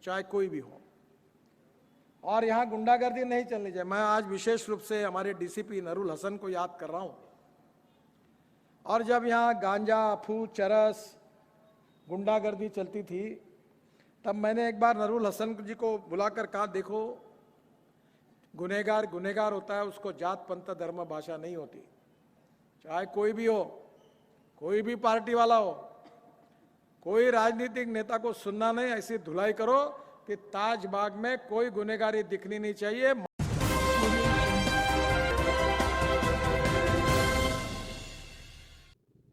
चाहे कोई भी हो, और यहाँ गुंडागर्दी नहीं चलनी चाहिए। मैं आज विशेष रूप से हमारे डीसीपी नरुल हसन को याद कर रहा हूँ। और जब यहाँ गांजा, अफू, चरस, गुंडागर्दी चलती थी, तब मैंने एक बार नरुल हसन जी को बुलाकर कहा, देखो गुनहगार गुनहगार होता है, उसको जात पंथ धर्म भाषा नहीं होती। चाहे कोई भी हो, कोई भी पार्टी वाला हो, कोई राजनीतिक नेता को सुनना नहीं, ऐसी धुलाई करो कि ताजबाग में कोई गुनहगारी दिखनी नहीं चाहिए।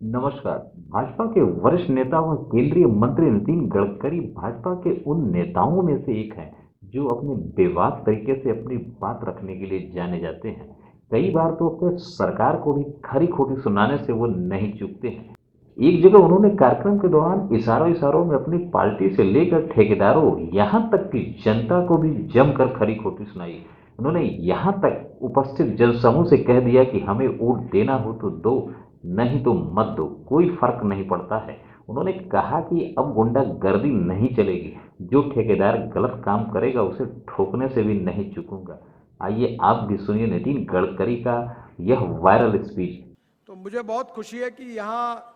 नमस्कार। भाजपा के वरिष्ठ नेता व केंद्रीय मंत्री नितिन गडकरी भाजपा के उन नेताओं में से एक हैं जो अपने बेबाक तरीके से अपनी बात रखने के लिए जाने जाते हैं। कई बार तो अपने सरकार को भी खरी खोटी सुनाने से वो नहीं चूकते हैं। एक जगह उन्होंने कार्यक्रम के दौरान इशारों में अपनी पार्टी से लेकर ठेकेदारों यहाँ तक कि जनता को भी जमकर खरी खोटी सुनाई। उन्होंने यहाँ तक उपस्थित जनसमूह से कह दिया कि हमें वोट देना हो तो दो, नहीं तो मत दो, कोई फर्क नहीं पड़ता है। उन्होंने कहा कि अब गुंडागर्दी नहीं चलेगी, जो ठेकेदार गलत काम करेगा उसे ठोकने से भी नहीं चूकूंगा। आइए आप भी सुनिए नितिन गडकरी का यह वायरल स्पीच। तो मुझे बहुत खुशी है कि यहाँ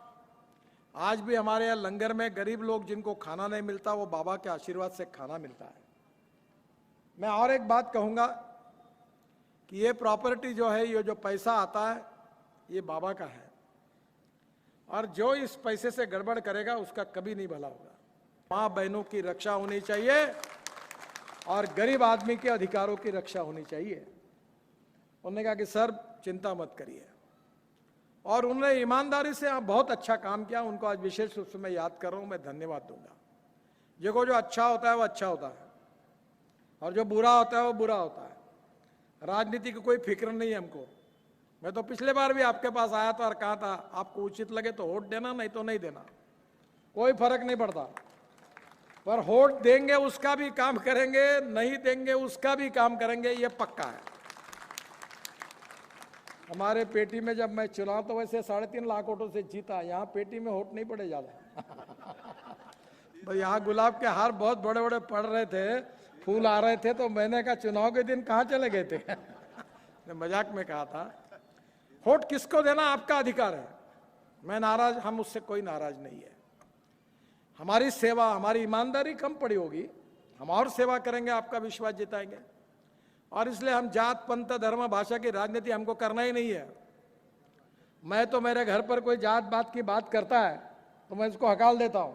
आज भी हमारे यहाँ लंगर में गरीब लोग जिनको खाना नहीं मिलता, वो बाबा के आशीर्वाद से खाना मिलता है। मैं और एक बात कहूँगा कि ये प्रॉपर्टी जो है, ये जो पैसा आता है, ये बाबा का है, और जो इस पैसे से गड़बड़ करेगा उसका कभी नहीं भला होगा। माँ बहनों की रक्षा होनी चाहिए और गरीब आदमी के अधिकारों की रक्षा होनी चाहिए। उन्होंने कहा कि सर चिंता मत करिए, और उन्होंने ईमानदारी से बहुत अच्छा काम किया। उनको आज विशेष रूप से मैं याद कर रहा हूँ, मैं धन्यवाद दूंगा। देखो, जो अच्छा होता है वो अच्छा होता है, और जो बुरा होता है वो बुरा होता है। राजनीति की कोई फिक्र नहीं है हमको। मैं तो पिछले बार भी आपके पास आया था और कहा था, आपको उचित लगे तो वोट देना, नहीं तो नहीं देना, कोई फर्क नहीं पड़ता। पर वोट देंगे उसका भी काम करेंगे, नहीं देंगे उसका भी काम करेंगे, ये पक्का है। हमारे पेटी में जब मैं चुनाव तो वैसे 3.5 लाख वोटों से जीता, यहाँ पेटी में वोट नहीं पड़े ज्यादा। तो यहाँ गुलाब के हार बहुत बड़े बड़े पड़ रहे थे, फूल आ रहे थे, तो मैंने कहा चुनाव के दिन कहाँ चले गए थे। मजाक में कहा था। वोट किसको देना आपका अधिकार है, मैं नाराज, हम उससे कोई नाराज नहीं है। हमारी सेवा, हमारी ईमानदारी कम पड़ी होगी, हम और सेवा करेंगे, आपका विश्वास जिताएंगे। और इसलिए हम जात पंथ धर्म भाषा की राजनीति हमको करना ही नहीं है। मैं तो मेरे घर पर कोई जात बात की बात करता है तो मैं इसको हकाल देता हूं।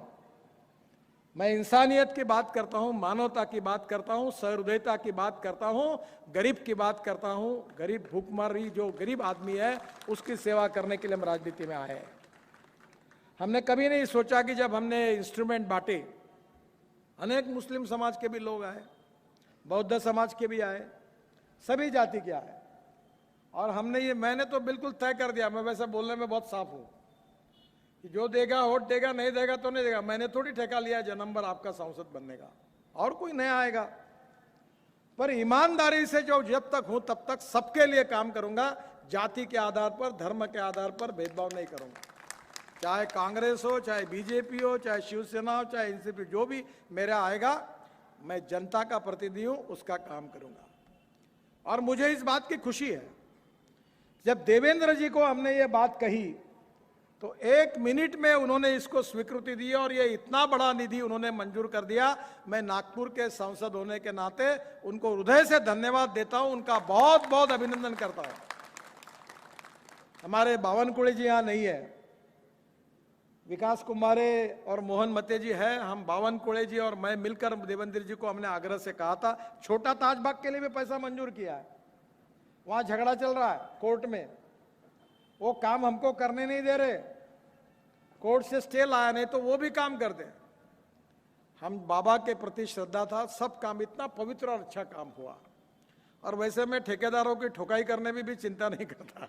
मैं इंसानियत की बात करता हूं, मानवता की बात करता हूं, सहृदयता की बात करता हूं, गरीब की बात करता हूं। गरीब भूखमरी जो गरीब आदमी है उसकी सेवा करने के लिए हम राजनीति में आए हैं। हमने कभी नहीं सोचा कि जब हमने इंस्ट्रूमेंट बांटे, अनेक मुस्लिम समाज के भी लोग आए, बौद्ध समाज के भी आए, सभी जाति के आए, और हमने ये, मैंने तो बिल्कुल तय कर दिया, मैं वैसे बोलने में बहुत साफ हूं कि जो देगा वोट देगा, नहीं देगा तो नहीं देगा। मैंने थोड़ी ठेका लिया जन्म भर आपका सांसद बनने का, और कोई नया आएगा। पर ईमानदारी से जो जब तक हूं तब तक सबके लिए काम करूंगा, जाति के आधार पर, धर्म के आधार पर भेदभाव नहीं करूंगा। चाहे कांग्रेस हो, चाहे बीजेपी हो, चाहे शिवसेना हो, चाहे एनसीपी, जो भी मेरा आएगा, मैं जनता का प्रतिनिधि हूं, उसका काम करूंगा। और मुझे इस बात की खुशी है, जब देवेंद्र जी को हमने ये बात कही तो 1 मिनट में उन्होंने इसको स्वीकृति दी, और ये इतना बड़ा निधि उन्होंने मंजूर कर दिया। मैं नागपुर के सांसद होने के नाते उनको हृदय से धन्यवाद देता हूं, उनका बहुत बहुत अभिनंदन करता हूं। हमारे बावनकुळे जी यहां नहीं है, विकास कुमारे और मोहन मते जी है। हम बावनकुळे जी और मैं मिलकर देवेंद्र जी को हमने आग्रह से कहा था, छोटा ताजबाग के लिए भी पैसा मंजूर किया है। वहां झगड़ा चल रहा है कोर्ट में, वो काम हमको करने नहीं दे रहे, कोर्ट से स्टे लाया, नहीं तो वो भी काम करते। हम बाबा के प्रति श्रद्धा था, सब काम इतना पवित्र और अच्छा काम हुआ। और वैसे मैं ठेकेदारों की ठोकाई करने में भी चिंता नहीं करता।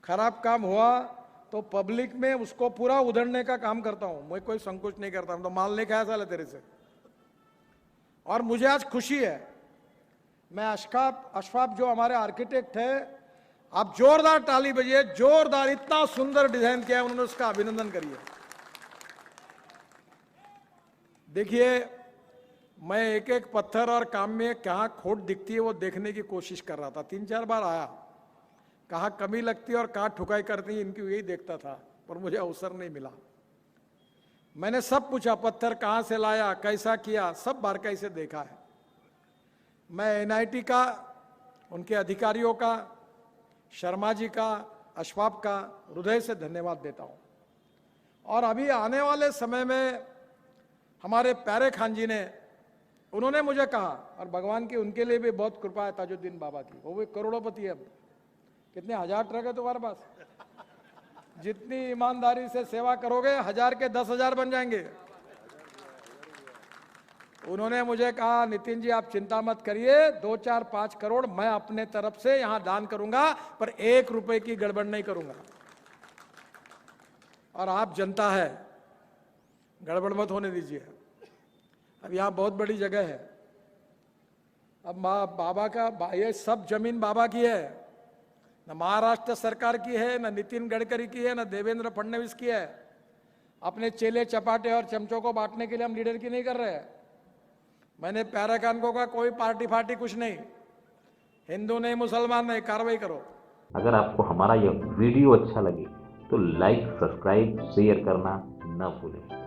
खराब काम हुआ तो पब्लिक में उसको पूरा उधड़ने का काम करता हूं, मैं कोई संकोच नहीं करता। हम तो माल नहीं खाया साले तेरे से। और मुझे आज खुशी है, मैं अशफाक जो हमारे आर्किटेक्ट है, आप जोरदार ताली बजिए, जोरदार, इतना सुंदर डिजाइन किया है उन्होंने, उसका अभिनंदन करिए। देखिए, मैं एक एक पत्थर और काम में कहाँ खोट दिखती है वो देखने की कोशिश कर रहा था। 3-4 बार आया, कहाँ कमी लगती है और कहाँ ठुकाई करती है, इनकी यही देखता था, पर मुझे अवसर नहीं मिला। मैंने सब पूछा, पत्थर कहाँ से लाया, कैसा किया, सब बारकाई से देखा है। मैं एनआईटी का, उनके अधिकारियों का, शर्मा जी का, अशफाक का हृदय से धन्यवाद देता हूँ। और अभी आने वाले समय में हमारे प्यारे खान जी ने, उन्होंने मुझे कहा, और भगवान की उनके लिए भी बहुत कृपा है ताजुद्दीन बाबा की, वो भी करोड़पति है। अब कितने 1000 ट्रक है तुम्हारे पास, जितनी ईमानदारी से सेवा करोगे 1000 के 10,000 बन जाएंगे। उन्होंने मुझे कहा, नितिन जी आप चिंता मत करिए, 2, 4, 5 करोड़ मैं अपने तरफ से यहां दान करूंगा, पर 1 रुपए की गड़बड़ नहीं करूंगा। और आप जनता है, गड़बड़ मत होने दीजिए। अब यहाँ बहुत बड़ी जगह है, अब बाबा का ये सब जमीन बाबा की है, न महाराष्ट्र सरकार की है, न नितिन गडकरी की है, न देवेंद्र फडणवीस की है। अपने चेले चपाटे और चमचों को बांटने के लिए हम लीडर की नहीं कर रहे हैं। मैंने प्यारे खान को कहा, कोई पार्टी फार्टी कुछ नहीं, हिंदू नहीं मुसलमान नहीं, कार्रवाई करो। अगर आपको हमारा यह वीडियो अच्छा लगे तो लाइक, सब्सक्राइब, शेयर करना न भूलें।